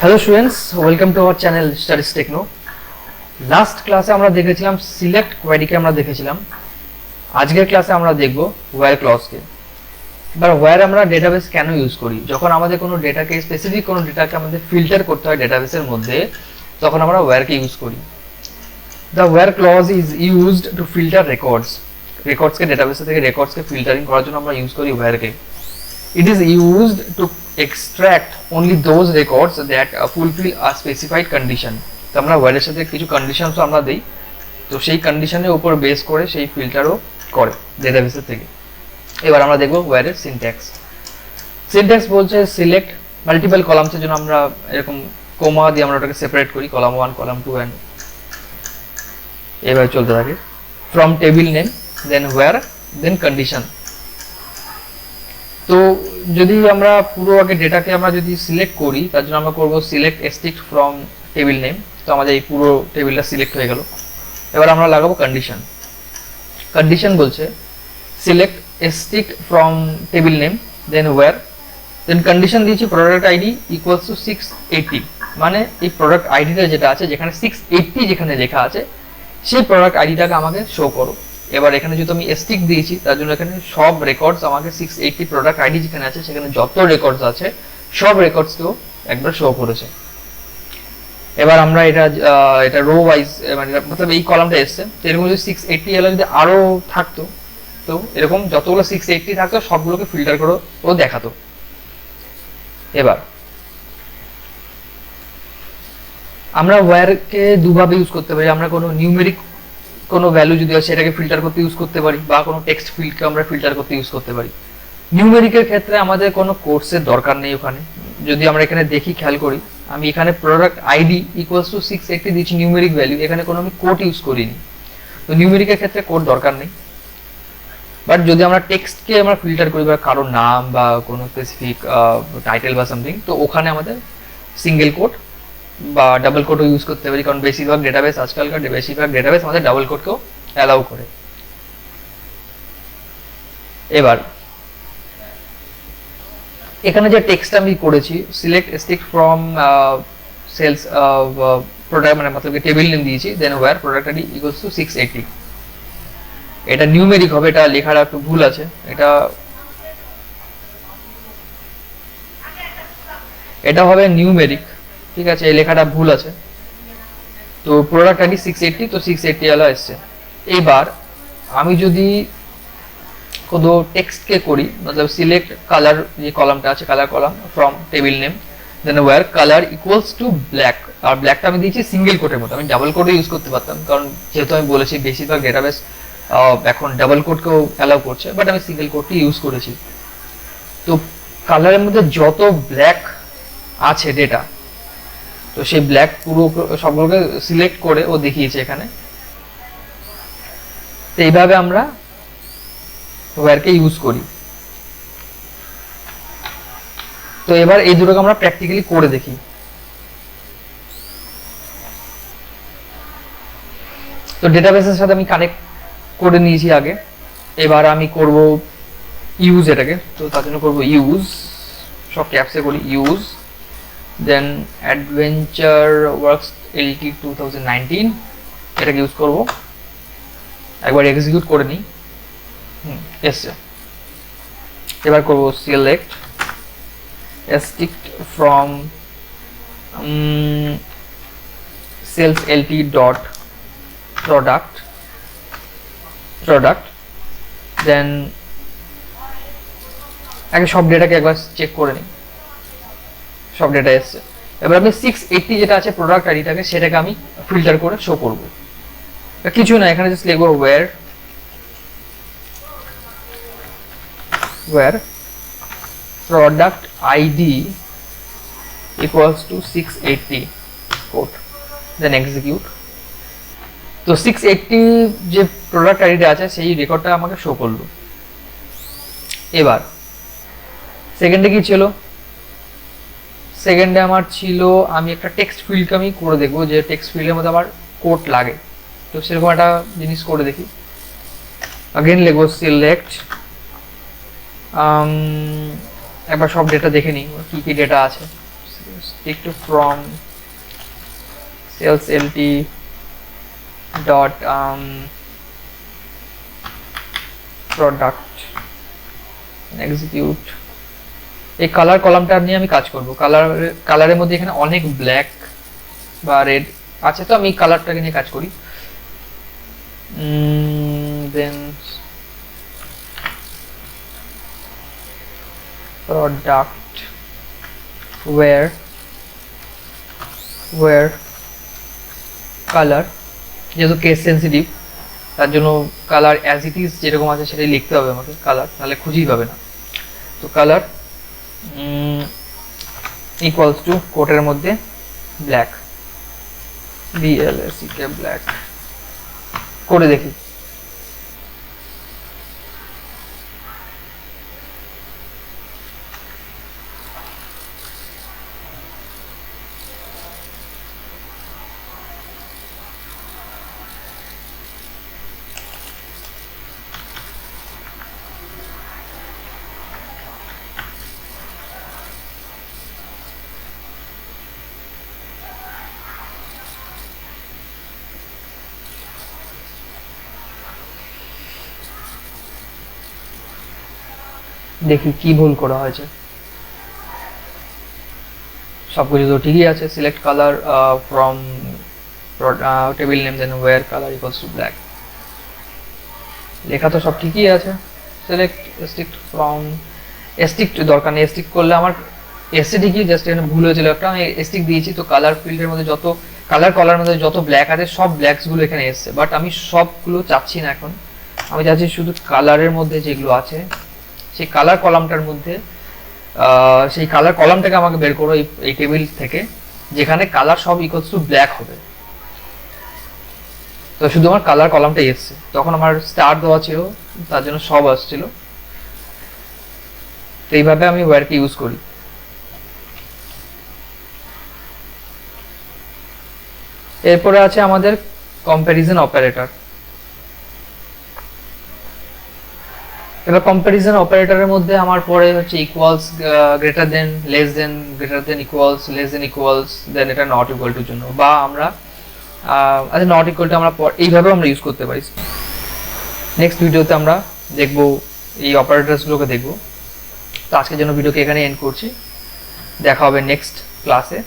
Hello students, welcome to our channel Studiez Techno. Last ক্লাসে আমরা দেখেছিলাম সিলেক্ট কোয়েরিকে আমরা দেখেছিলাম। আজকের ক্লাসে আমরা দেখব ওয়্যার ক্লজকে। এবার ওয়্যার আমরা ডেটাবেস কেন ইউজ করি? যখন আমাদের কোনো ডেটাকে স্পেসিফিক কোনো ডেটাকে আমাদের ফিল্টার করতে হয় ডেটাবেসের মধ্যে, তখন আমরা ওয়্যারকে ইউজ করি। The where clause is used to filter records. রেকর্ডসকে ডেটাবেস থেকে রেকর্ডসকে ফিল্টারিং করার জন্য আমরা ইউজ করি ওয়্যারকে। It is used to extract only those records that fulfill a specified condition. তো আমরা ওয়্যারের সাথে কিছু কন্ডিশনস আমরা দেই, তো সেই কন্ডিশনের উপর বেস করে সেই ফিল্টারও করে ডেটাবেসের থেকে। এবার আমরা দেখব ওয়্যারের সিনট্যাক্স। সিনট্যাক্স বলছে সিলেক্ট মাল্টিপল কলামসের জন্য আমরা এরকম কোমা দিয়ে আমরা ওটাকে সেপারেট করি, কলাম 1 কলাম 2 এন্ড এভাবে চলতে থাকে। From table name, then where, then condition. তো যদি আমরা পুরো আগে ডেটাকে আমরা যদি সিলেক্ট করি, তার জন্য আমরা করব select strict from table name. তো আমাদের এই পুরো টেবিলটা সিলেক্ট হয়ে গেল। এবার আমরা লাগাবো কন্ডিশন। কন্ডিশন বলছে select strict from table name, then where, then condition দিয়েছি প্রোডাক্ট আইডি ইকুয়ালস টু 680। মানে এই প্রোডাক্ট আইডিটা যেটা আছে, যেখানে 680 যেখানে লেখা আছে, সেই প্রোডাক্ট আইডিটাকে আমাকে শো করো। এবার এখানে যেহেতু আমি স্টিক দিয়েছি, তার জন্য এখানে সব রেকর্ডস আমাকে 680 প্রোডাক্ট আইডি যেখানে আছে সেখানে যত রেকর্ডস আছে সব রেকর্ডসকেও একবার শো করেছে। এবার আমরা এটা রো ওয়াইজ, মানে মতলব এই কলামটা এসছে, তো এরকম যদি 680 এলো যদি আরো থাকতো, তো এরকম যতগুলো 680 থাকতো সবগুলোকে ফিল্টার করে ও দেখাতো। এবার আমরা ওয়্যারকে দুভাবে ইউজ করতে পারি। আমরা কোনো নিউমেরিক কোনো ভ্যালু যদি আছে সেটাকে ফিল্টার করতে ইউজ করতে পারি, বা কোনো টেক্সট ফিল্ডকে আমরা ফিল্টার করতে ইউজ করতে পারি। নিউমেরিকের ক্ষেত্রে আমাদের কোনো কোর্সের দরকার নেই। ওখানে যদি আমরা এখানে দেখি, খেয়াল করি, আমি এখানে প্রোডাক্ট আইডি ইকুয়ালস টু 680 দিয়েছি নিউমেরিক ভ্যালু, এখানে কোনো আমি কোড ইউজ করিনি। তো নিউমেরিকের ক্ষেত্রে কোড দরকার নেই। বাট যদি আমরা টেক্সটকে আমরা ফিল্টার করি, বা কারোর নাম বা কোনো স্পেসিফিক টাইটেল বা সামথিং, তো ওখানে আমাদের সিঙ্গেল কোড বা ডাবল কোডও ইউজ করতে পারি, কারণ বেশিরভাগ ডেটাবেস আজকালকার বেশিরভাগ ডেটাবেস আমাদের ডাবল কোডকেও অ্যালাউ করে। এবার এখানে যে টেক্সট আমি করেছি select strict from sales product, মানে মতলব টেবিল নেম দিয়েছি, then where product ID equals to 680। এটা নিউমেরিক হবে, এটা লেখাটা একটু ভুল আছে, এটা হবে নিউমেরিক, ঠিক আছে, এই লেখাটা ভুল আছে। তো প্রোডাক্ট আইডি 680, তো 680 এলো এসছে। এবার আমি যদি কোনো টেক্সটকে করি, মতলব সিলেক্ট কালার, যে কলামটা আছে colour column, from table name, then where colour equals to black. আর ব্ল্যাকটা আমি দিয়েছি সিঙ্গেল কোটের মতো, আমি ডাবল কোডও ইউজ করতে পারতাম, কারণ যেহেতু আমি বলেছি বেশিরভাগ ডেটাবেস এখন ডাবল কোডকেও অ্যালাউ করছে, বাট আমি সিঙ্গেল কোডটি ইউজ করেছি। তো কালারের মধ্যে যত ব্ল্যাক আছে ডেটা, তো সেই ব্ল্যাক পুরো সবগুলোকে সিলেক্ট করে ও দেখিয়েছে এখানে। তো এইভাবে আমরা ওয়্যারকে ইউজ করি। তো এবার এই দুটোকে আমরা প্র্যাকটিক্যালি করে দেখি। তো ডেটাবেসের সাথে আমি কানেক্ট করে নিয়েছি আগে। এবার আমি করব ইউজ এটাকে। তো তার জন্য করব ইউজ, সব ক্যাপসে করি ইউজ, দেন অ্যাডভেঞ্চার ওয়ার্কস এলটি 2019 এটাকে ইউজ করব। একবার এক্সিকিউট করে নিই, এসছে। এবার করব select strict from sales LT dot product, then আগে সব ডেটাকে একবার চেক করে নিই, সব ডেটা এসছে। এবার আমি 680 যেটা আছে প্রোডাক্ট আইডিটাকে, সেটাকে আমি ফিল্টার করে শো করব। কিছু না, এখানে জাস্ট লিখবো where product id equals to 680 quote, then execute। তো 680 যে প্রোডাক্ট আইডিটা আছে সেই রেকর্ডটা আমাকে শো করলো। এবার সেকেন্ডে কি ছিল? সেকেন্ডে আমার ছিল আমি একটা টেক্সট ফিল্ডকে আমি করে দেখবো যে টেক্সট ফিল্ডের মধ্যে আমার কোড লাগে। তো সেরকম একটা জিনিস করে দেখি। अगेन लिखो सिलेक्ट একবার সব ডেটা দেখে নিই কি কি ডেটা আছে stick to from sales lt dot product execute এই কালার কলামটা নিয়ে আমি কাজ করব কালারের মধ্যে এখানে অনেক ব্ল্যাক বা রেড আছে তো আমি কালারটাকে নিয়ে কাজ করি then product where color যেহেতু কেস সেন্সিটিভ তার জন্য কালার অ্যাজ ইট ইজ যেরকম আছে সেটাই লিখতে হবে আমাকে কালার নাহলে খুঁজেই পাবে না তো কালার ইকুয়ালস টু কোটের মধ্যে ব্ল্যাক BLACK ব্ল্যাক করে দেখি দেখি কি ভুল করা হয়েছে সবকিছু তো ঠিকই আছে select colour from table name then where colour equals to black লেখা তো সব ঠিকই আছে সিলেক্ট স্টিক ফ্রম স্টিক দরকার নেই স্টিক করলে আমার এসে ঠিকই জাস্ট এখানে ভুল হয়েছিল একটা আমি স্টিক দিয়েছি তো কালার ফিল্ডের মধ্যে যত কালার মধ্যে যত ব্ল্যাক আছে সব ব্ল্যাকস গুলো এখানে এসছে বাট আমি সবগুলো চাচ্ছি না এখন আমি চাচ্ছি শুধু কালারের মধ্যে যেগুলো আছে সেই কালার কলামটার মধ্যে সেই কালার কলামটাকে আমাকে বের করো এই টেবিল থেকে যেখানে কালার সব ইকুয়ালস টু ব্ল্যাক হবে তো শুধু আমার কালার কলামটাই এসছে তখন আমার স্টার দেওয়া ছিল তার জন্য সব আসছিল তো এইভাবে আমি ওয়্যারকে ইউজ করি এরপরে আছে আমাদের কম্প্যারিজন অপারেটর এবার কম্প্যারিজন অপারেটরের মধ্যে আমার পরে হচ্ছে equals greater than less than greater than equals less than equals দেন এটা নট ইকুয়াল টুর জন্য বা আমরা আচ্ছা নট ইকুয়াল টু আমরা এইভাবে আমরা ইউজ করতে পারি নেক্সট ভিডিওতে আমরা দেখব এই অপারেটরসগুলোকে দেখব তো আজকের জন্য ভিডিওকে এখানে এন্ড করছি দেখা হবে নেক্সট ক্লাসে